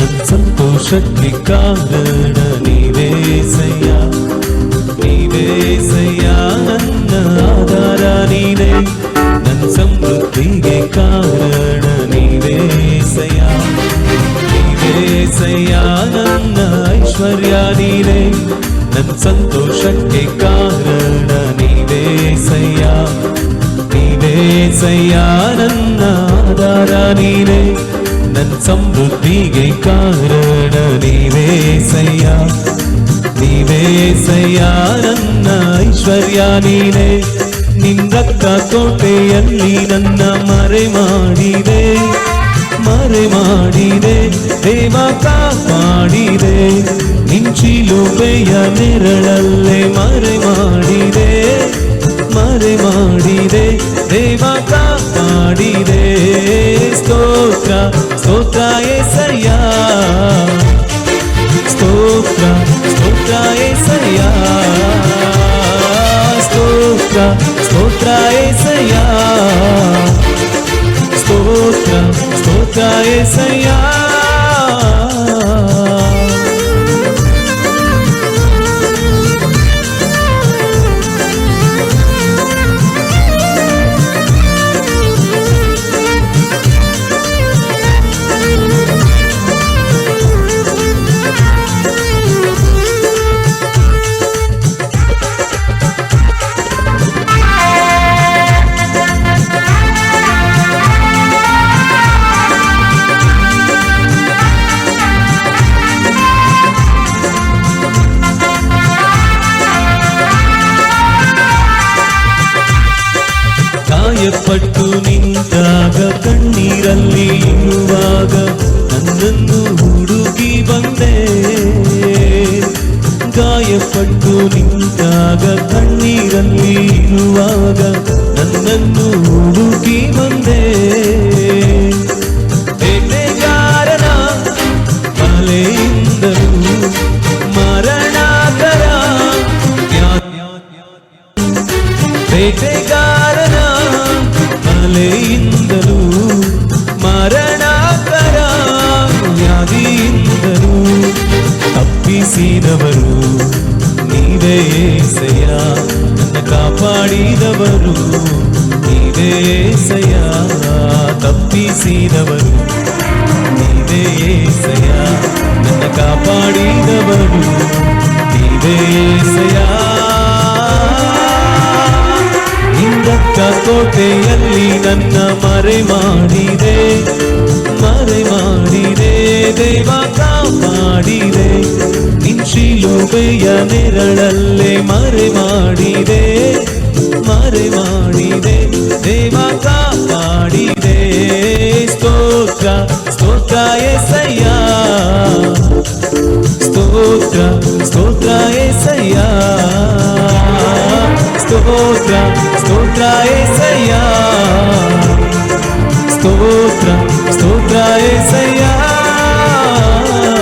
ನನ್ನ ಸಂತೋಷಕ್ಕೆ ಕಾರಣ ನೀವೇಸಯ್ಯ, ನೀವೇಸಯ್ಯ ನನ್ನ ಆಧಾರ ನೀನೇ, ನನ್ನ ಸಮೃದ್ಧಿಗೆ ಕಾರಣ ನೀವೇಸಯ್ಯ, ನೀವೇಸಯ್ಯ ನನ್ನ ಐಶ್ವರ್ಯ ನೀನೇ, ನನ್ನ ಸಂತೋಷಕ್ಕೆ ಕಾರಣ ನೀವೇಸಯ್ಯ, ನೀವೇಸಯ್ಯ ನನ್ನ ಆಧಾರ ನೀನೇ, ನನ್ನ ಸಮೃದ್ಧಿಗೆ ಕಾರಣ ನೀವೇಸಯ್ಯ, ನೀವೇಸಯ್ಯ ನನ್ನ ಐಶ್ವರ್ಯ ನೀನೇ, ನಿನ್ನ ರಕ್ತ ಕೋಟೆಯಲ್ಲಿ ನನ್ನ ಮರೆ ಮಾಡಿದೆ, ಮರೆ ಮಾಡಿದೆ ದೇವ ಕಾಪಾಡಿದೆ, ನಿಂಚಿಲುಬೆಯ ನೆರಳಲ್ಲೇ ಮರೆ ಮಾಡಿದೆ, ಮರೆ ಮಾಡಿದೆ ದೇವ ಕಾಪಾಡಿದೆ. ಸ್ತೋತ್ರ ಸ್ತೋತ್ರ యేసయ్య, ಸ್ತೋತ್ರ ಸ್ತೋತ್ರ యేసయ్య, ಸ್ತೋತ್ರ ಸ್ತೋತ್ರ యేసయ్య, ಸ್ತೋತ್ರ ಸ್ತೋತ್ರ యేసయ్య. ಗಾಯಪಟ್ಟು ನಿಂತಾಗ ಕಣ್ಣೀರಲ್ಲಿ ಇರುವಾಗ ನನ್ನನ್ನು ಹುಡುಗಿ ಬಂದೆ, ಗಾಯಪಟ್ಟು ನಿಂತಾಗ ಕಣ್ಣೀರಲ್ಲಿ ಇರುವಾಗ ನನ್ನನ್ನು ಹುಡುಗಿ ಬಂದೆ, ಬೇಟೆಗಾರನ ಬಲೆಯಿಂದಲೂ ಮರಣಕರ, ಬೇಟೆಗಾರನ ಬಲೆಯಿಂದಲೂ ಮರಣಕರ ವ್ಯಾಧಿಯಿಂದಲೂ ತಪ್ಪಿಸಿದವರು ನೀವೇ యేసయ్య, ನನ್ನ ಕಾಪಾಡಿದವರು ನೀವೇ యేసయ్య, ತಪ್ಪಿಸಿದವರು ನೀವೇ యేసయ్య, ನನ್ನ ಕಾಪಾಡಿದವರು ನೀವೇ యేసయ్య. ನಿನ್ನ ಕೋಟೆಯಲ್ಲಿ ನನ್ನ ಮರೆ ಮಾಡಿದೆ, ಮರೆ ಮಾಡಿದೆ ದೇವ ಕಾಪಾಡಿದೆ, ನಿಂಚಿಲುಬೆಯ ನೆರಳಲ್ಲೇ ಮರೆ ಮಾಡಿದೆ, ಮರೆ ಮಾಡಿದೆ ದೇವ ಕಾಪಾಡಿದೆ. ಸ್ತೋತ್ರ ಸ್ತೋತ್ರ యేసయ్య, ಸ್ತೋತ್ರ ಸ್ತೋತ್ರ యేసయ్య, ಸ್ತೋತ್ರ ಸ್ತೋತ್ರ యేసయ్య, ಸ್ತೋತ್ರ ಸ್ತೋತ್ರ యేసయ్య.